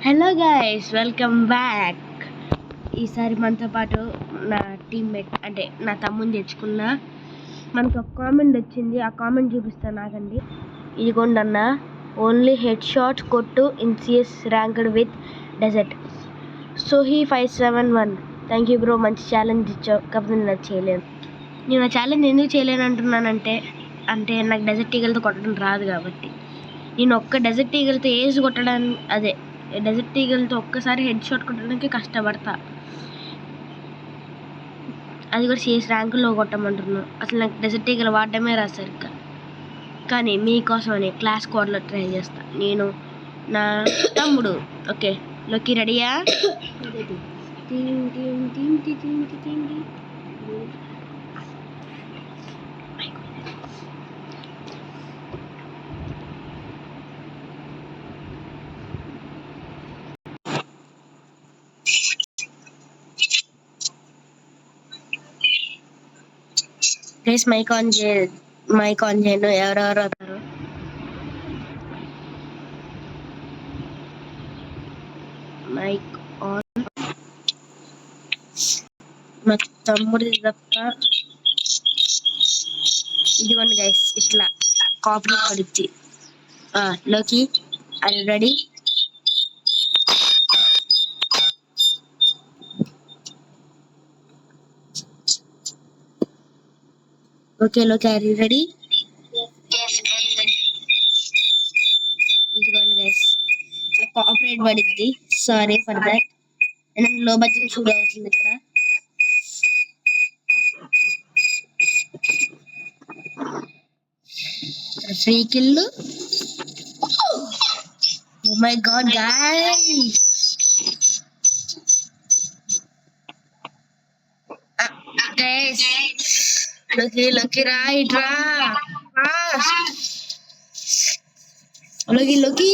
Hello guys, welcome back. ఈసారి మనతో పాటు నా టీమ్మేట్ అంటే నా తమ్ముని తెచ్చుకున్న. మనకు ఒక కామెంట్ వచ్చింది, ఆ కామెంట్ చూపిస్తాను నాకండి. ఇదిగోండి అన్న, ఓన్లీ హెడ్ షాట్స్ కొట్టు in CS ranked with desert సోహీ 571. థ్యాంక్ యూ బ్రో, మంచి ఛాలెంజ్ ఇచ్చావు. కాకపోతే నేను అది చేయలేను. నేను ఆ ఛాలెంజ్ ఎందుకు చేయలేను అంటున్నానంటే నాకు డెజర్ట్ ఈగల్తో కొట్టడం రాదు కాబట్టి. నేను ఒక్క డెజర్ట్ ఈగల్తో ఏజ్ కొట్టడానికి డెజర్ట్ ఈగల్తో ఒక్కసారి హెడ్ షాట్ కొట్టడానికి కష్టపడతా. అది కూడా సిఎస్ ర్యాంకుల్లో కొట్టమంటున్నాను. అసలు నాకు డెజర్ట్ ఈగల్ వాడడమే రాదు సరిగ్గా. కానీ మీకోసమని క్లాస్ స్క్వాడ్లో ట్రై చేస్తా, నేను నా తమ్ముడు. ఓకే లోకి రెడీయా? ప్లీజ్ మైక్ ఆన్ చేయను. ఎవరెవరు వస్తారు? Mic on. మా తమ్ముడి తప్ప. ఇదిగోండి గైస్, ఇట్లా కాపీ పడుద్ది. లోకి ఆర్ యు రెడీ? ఓకే లోకి, ఆర్ యు రెడీ? ఇదిగోండి గైస్, కాపరేట్ పడిద్ది. Sorry for that. Low budget shoot అవుతుంది ఇక్కడ. Free kill. Oh my god guys, లోకి రా, ఇట్రా. లోకి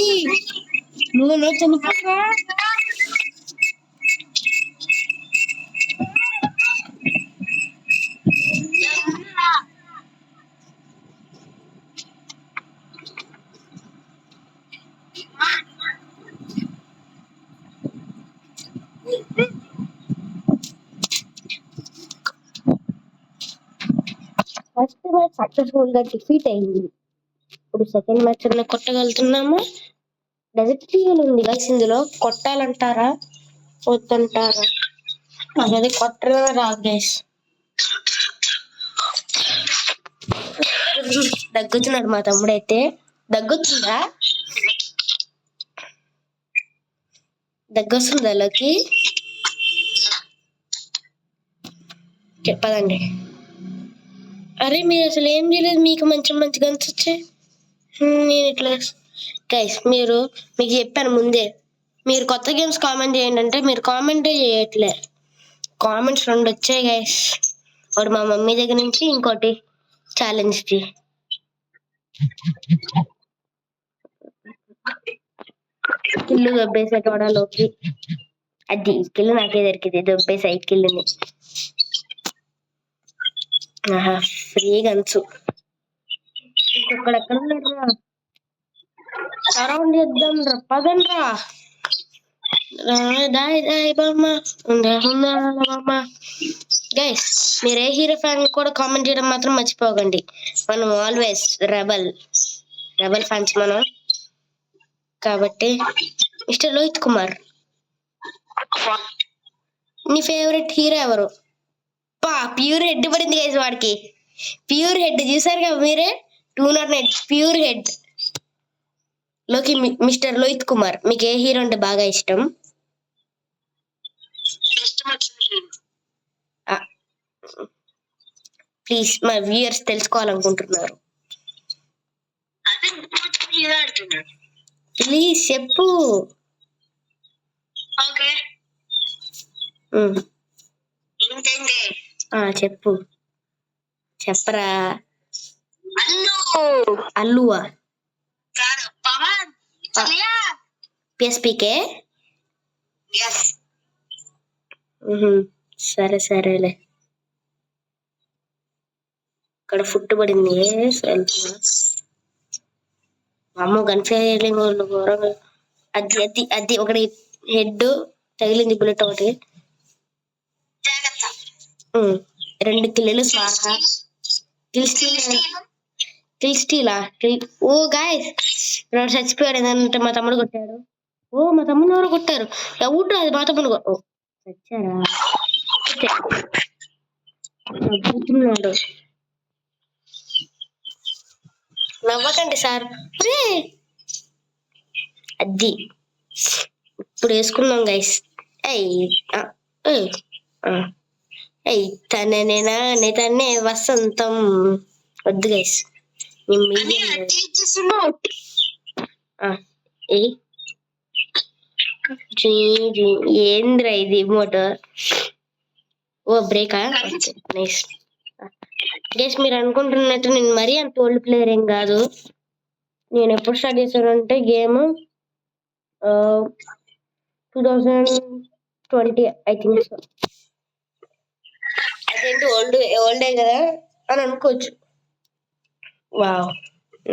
నువ్వు చనిపోరా. ఫస్ట్ మ్యాచ్ సక్సెస్ఫుల్ గా డిఫీట్ అయింది. ఇప్పుడు సెకండ్ మ్యాచ్ లో కొట్టగలుగుతున్నాము. డెజర్ట్ ఈగల్ ఉంది గైస్, ఇందులో కొట్టాలంటారా వద్దంటారా? అదే కొట్టడమే రాదు గైస్. దగ్గుతున్నాడు మా తమ్ముడైతే. దగ్గొస్తుందా? దగ్గొస్తుందా లోకి? చెప్పదండి. అరే మీరు అసలు ఏం చేయలేదు, మీకు మంచి గన్స్ వచ్చాయి. నేను ఇట్లా గైస్, మీకు చెప్పాను ముందే, మీరు కొత్త గేమ్స్ కామెంట్ చేయండి అంటే మీరు కామెంటే చేయట్లే. కామెంట్స్ 2 వచ్చాయి గైస్, ఒకటి మా మమ్మీ దగ్గర నుంచి, ఇంకోటి ఛాలెంజ్ కి. కిల్లు దొబ్బేసేటోడా లోకి? అది కిల్లు నాకే దొరికింది, దొబ్బే సైకిల్ని. Free guns. ఇంకొకడు ఎక్కడ ఉన్నాడు? సరౌండ్ చేద్దాం రా, పదండ్రా. గైస్, మీరు ఏ హీరో ఫ్యాన్ కూడా కామెంట్ చేయడం మాత్రం మర్చిపోకండి. మనం ఆల్వేస్ రెబల్ ఫ్యాన్స్ మనం కాబట్టి. మిస్టర్ లోహిత్ కుమార్, నీ ఫేవరెట్ హీరో ఎవరు? ప్యూర్ హెడ్ పడింది గైస్ వాడికి. ప్యూర్ హెడ్ చూసారు కదా మీరే, 209 ప్యూర్ హెడ్. లోకి మిస్టర్ లోహిత్ కుమార్, మీకు ఏ హీరో అంటే బాగా ఇష్టం? ప్లీజ్ మా వ్యూయర్స్ తెలుసుకోవాలనుకుంటున్నారు. ప్లీజ్ చెప్పు. చెప్పరా. అల్లువా? పిఎస్పీకే. సరేలే. ఇక్కడ ఫుట్ పడింది. అమ్మో, గన్ ఫైరింగ్ వాళ్ళు ఘోరంగా. అది అది అది ఒకటి హెడ్ తగిలింది బుల్లెట్ ఒకటి. 2 కిల్లులు స్వాహ. కిల్ స్టీలా? ఓ గాయస్ చచ్చిపోయాడు ఏంటంటే మా తమ్ముడు కొట్టాడు. మా తమ్ముడు ఎవరు కొట్టారు? ఎవరు అది మా తమ్ముడు చచ్చారా? నవ్వుతున్నాడు. నవ్వకండి సార్. అది ఇప్పుడు వేసుకున్నాం గైస్. తనే వసంతం వద్దు గైస్. ఏంద్రా ఇది మోటార్? బ్రేకా? Nice guys. మీరు అనుకుంటున్నట్టు నేను మరీ అంత ఓల్డ్ ప్లేయర్ ఏం కాదు. నేను ఎప్పుడు స్టార్ట్ చేశానంటే గేమ్ 2020 ఐ థింక్ సో. అదేంటి ఓల్డే కదా అని అనుకోవచ్చు. Wow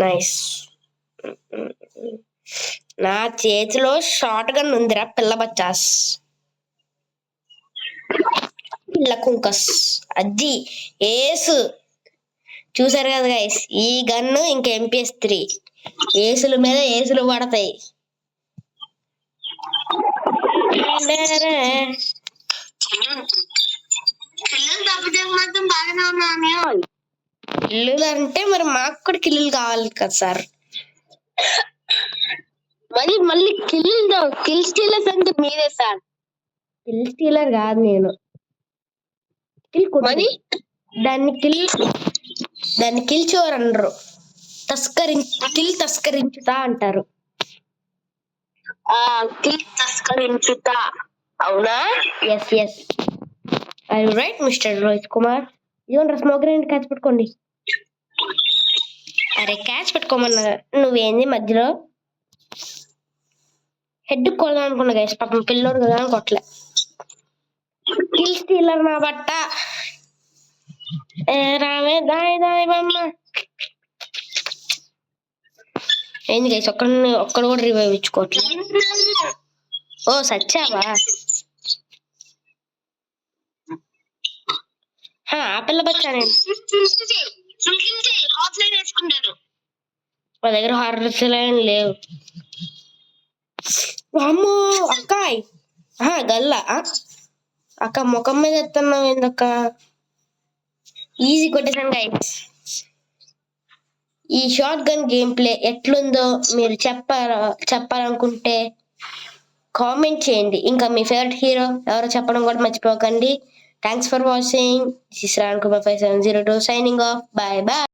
nice. నా చేతిలో షార్ట్ గన్ ఉందిరా పిల్ల బచ్చాస్, పిల్ల కుంకస్. అది ఏసు చూసారు కదా గైస్. ఈ గన్ను ఇంకా MP3 ఏసుల మీద ఏసులు పడతాయి. కిల్లులు అంటే మరి మాకు కూడా కిల్లులు కావాలి కదా సార్. మళ్ళీ కిల్ స్టీలర్స్ అంటే మీరే సార్. కిల్ స్టీలర్ కాదు నేను. దాన్ని కిల్ చోర్ అనరు, తస్కరించుతా అంటారు. తస్కరించుతా అవునా? Yes yes I right Mister Rohit Kumar. ఇదిగోండి స్మోక్ గ్రెనేడ్ క్యాచ్ పెట్టుకోండి. అరే క్యాచ్ పెట్టుకోమన్నా నువ్వేంది మధ్యలో? హెడ్ కొడదాం అనుకున్నా గైస్, పాపం పిల్లోడు కదా అని కొట్టలే. కిల్ స్టీలర్ నా బట్ట. రామే దాయ్ దాయ్ బమ్మ. ఏంది గైస్ ఒక్కడు కూడా రివైవ్ ఇచ్చుకోవట్లేదు. సచ్చావా? ఆ పిల్ల బచ్చా. నేను మా దగ్గర హార్స్ లైన్ లేవు. అమ్మో అక్కాయ్ గల్లా అక్క ముఖం మీద ఎత్తున్నావు ఏందక్క? ఈజీ కొట్టేసాను గైస్. ఈ షార్ట్ గన్ గేమ్ ప్లే ఎట్లుందో మీరు చెప్పాలనుకుంటే కామెంట్ చేయండి. ఇంకా మీ ఫేవరెట్ హీరో ఎవరో చెప్పడం కూడా మర్చిపోకండి. Thanks for watching. This is Ram Kumar 5702 signing off. Bye bye.